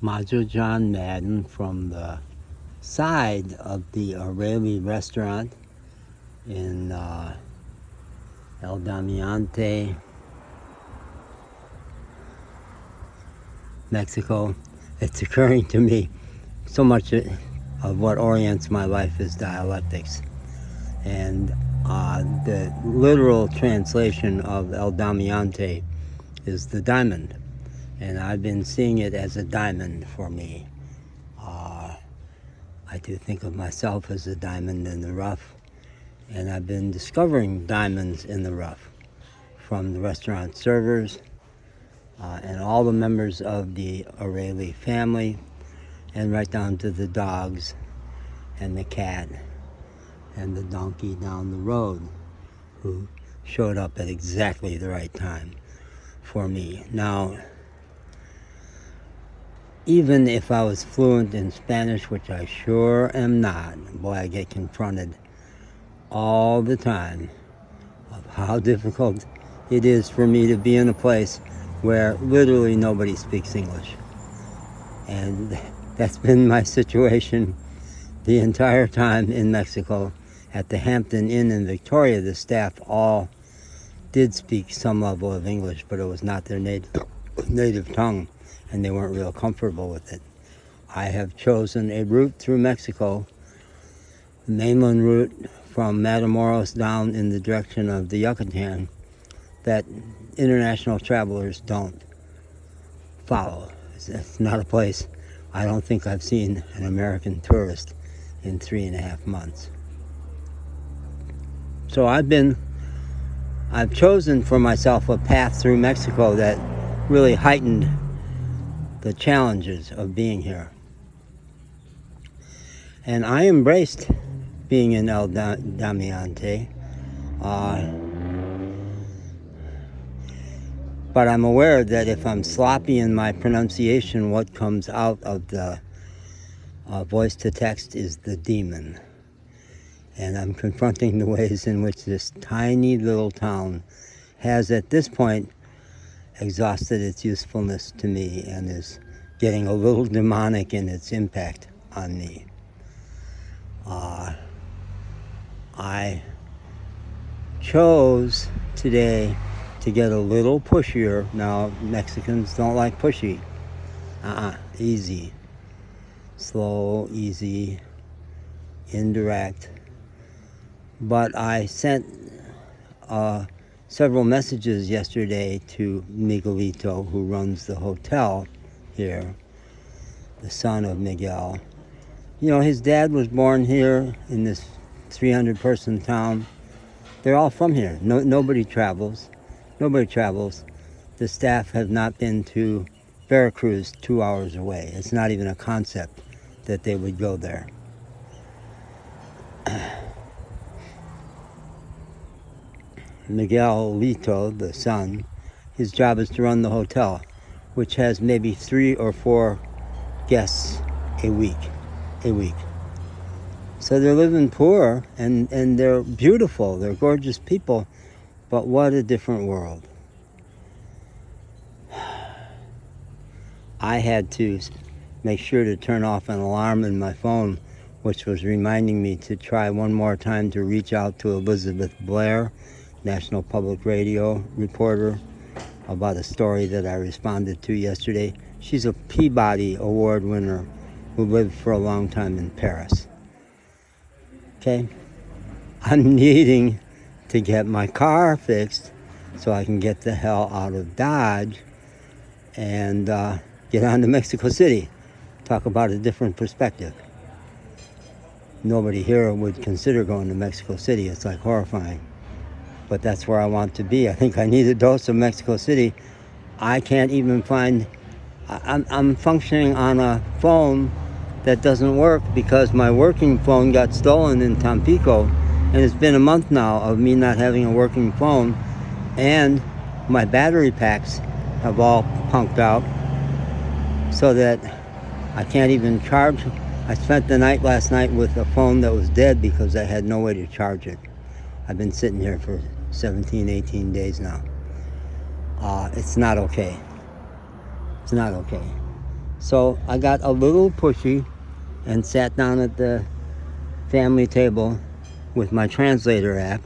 Major John Madden from the side of the O'Reilly restaurant in El Damiante, Mexico. It's occurring to me so much of what orients my life is dialectics. And the literal translation of El Damiante is the diamond. And I've been seeing it as a diamond for me. I do think of myself as a diamond in the rough, and I've been discovering diamonds in the rough from the restaurant servers and all the members of the O'Reilly family, and right down to the dogs and the cat and the donkey down the road who showed up at exactly the right time for me. Now, even if I was fluent in Spanish, which I sure am not, boy, I get confronted all the time of how difficult it is for me to be in a place where literally nobody speaks English. And that's been my situation the entire time in Mexico. At the Hampton Inn in Victoria, the staff all did speak some level of English, but it was not their native tongue, and they weren't real comfortable with it. I have chosen a route through Mexico, the mainland route from Matamoros down in the direction of the Yucatan, that international travelers don't follow. It's not a place I don't think I've seen an American tourist in 3.5 months. So I've chosen for myself a path through Mexico that really heightened the challenges of being here. And I embraced being in El Damiante, but I'm aware that if I'm sloppy in my pronunciation, what comes out of the voice to text is the demon. And I'm confronting the ways in which this tiny little town has, at this point, exhausted its usefulness to me and is getting a little demonic in its impact on me. I chose today to get a little pushier. Now, Mexicans don't like pushy. Easy. Slow, easy, indirect. But I sent several messages yesterday to Miguelito, who runs the hotel here, the son of Miguel. You know, his dad was born here in this 300-person town. They're all from here. Nobody travels. The staff have not been to Veracruz, 2 hours away. It's not even a concept that they would go there. Miguelito, the son, his job is to run the hotel, which has maybe 3 or 4 guests a week. So they're living poor, and they're beautiful, they're gorgeous people, but what a different world. I had to make sure to turn off an alarm in my phone, which was reminding me to try one more time to reach out to Elizabeth Blair, National Public Radio reporter, about a story that I responded to yesterday. She's a Peabody Award winner who lived for a long time in Paris. Okay? I'm needing to get my car fixed so I can get the hell out of Dodge and get on to Mexico City. Talk about a different perspective. Nobody here would consider going to Mexico City. It's like horrifying. But that's where I want to be. I think I need a dose of Mexico City. I can't even find... I'm functioning on a phone that doesn't work because my working phone got stolen in Tampico, and it's been a month now of me not having a working phone, and my battery packs have all punked out so that I can't even charge. I spent the night last night with a phone that was dead because I had no way to charge it. I've been sitting here for 17, 18 days now. It's not okay. So I got a little pushy and sat down at the family table with my translator app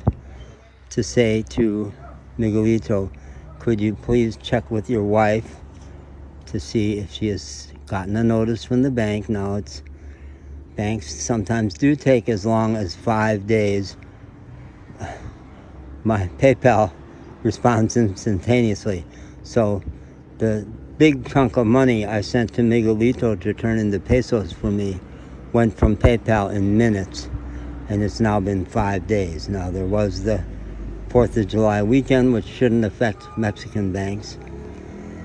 to say to Miguelito, could you please check with your wife to see if she has gotten a notice from the bank. Now, banks sometimes do take as long as 5 days. My PayPal responds instantaneously. So the big chunk of money I sent to Miguelito to turn into pesos for me went from PayPal in minutes, and it's now been 5 days. Now, there was the 4th of July weekend, which shouldn't affect Mexican banks.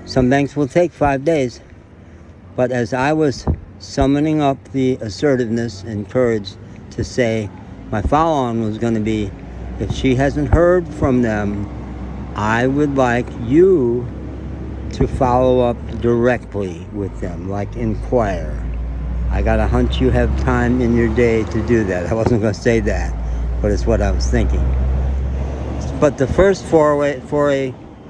Some banks will take 5 days, but as I was summoning up the assertiveness and courage to say my follow-on was going to be, if she hasn't heard from them, I would like you to follow up directly with them, like inquire. I got a hunch you have time in your day to do that. I wasn't going to say that, but it's what I was thinking. But the first foray,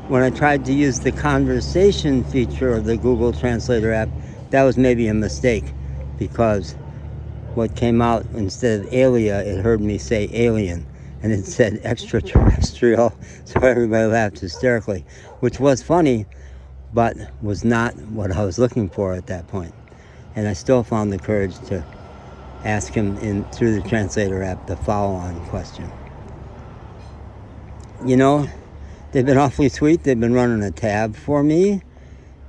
when I tried to use the conversation feature of the Google Translator app, that was maybe a mistake, because what came out, instead of alia, it heard me say alien, and it said extraterrestrial, so everybody laughed hysterically, which was funny, but was not what I was looking for at that point. And I still found the courage to ask him through the translator app the follow-on question. You know, they've been awfully sweet. They've been running a tab for me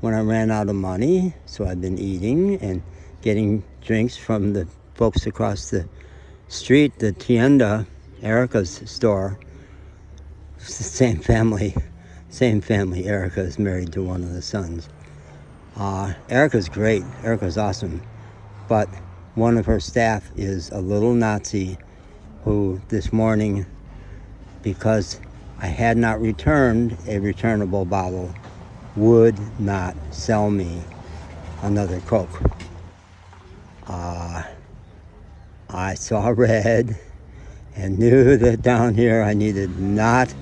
when I ran out of money, so I've been eating and getting drinks from the folks across the street, the Tienda, Erica's store. It's the same family. Erica is married to one of the sons. Erica's great. Erica's awesome. But one of her staff is a little Nazi who this morning, because I had not returned a returnable bottle, would not sell me another Coke. I saw red and knew that down here I needed not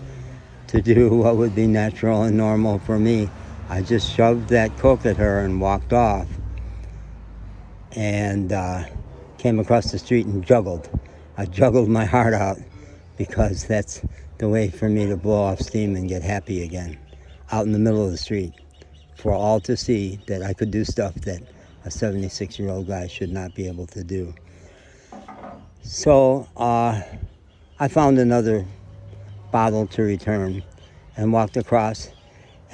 to do what would be natural and normal for me. I just shoved that Coke at her and walked off, and came across the street and juggled. I juggled my heart out, because that's the way for me to blow off steam and get happy again, out in the middle of the street, for all to see that I could do stuff that a 76-year-old guy should not be able to do. So I found another bottle to return and walked across,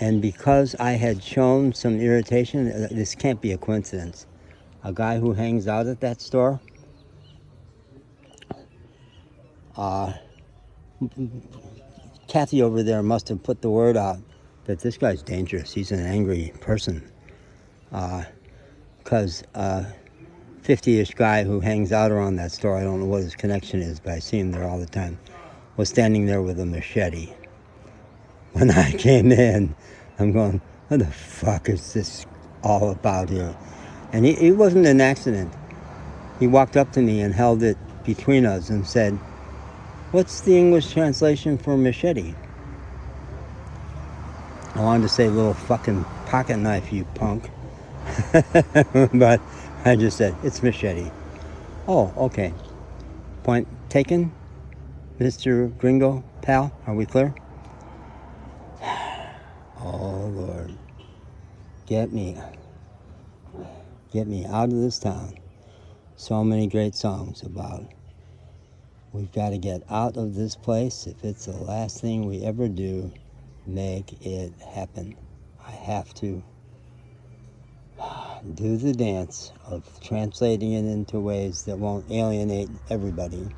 and because I had shown some irritation, this can't be a coincidence. A guy who hangs out at that store, Kathy over there must have put the word out that this guy's dangerous. He's an angry person. Because 50-ish guy who hangs out around that store, I don't know what his connection is, but I see him there all the time, was standing there with a machete. When I came in, I'm going, what the fuck is this all about here? And it wasn't an accident. He walked up to me and held it between us and said, what's the English translation for machete? I wanted to say little fucking pocket knife, you punk. But I just said, it's machete. Oh, okay. Point taken, Mr. Gringo pal. Are we clear? Oh, Lord. Get me out of this town. So many great songs about we've got to get out of this place. If it's the last thing we ever do, make it happen. I have to do the dance of translating it into ways that won't alienate everybody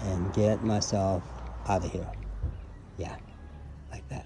and get myself out of here. Yeah, like that.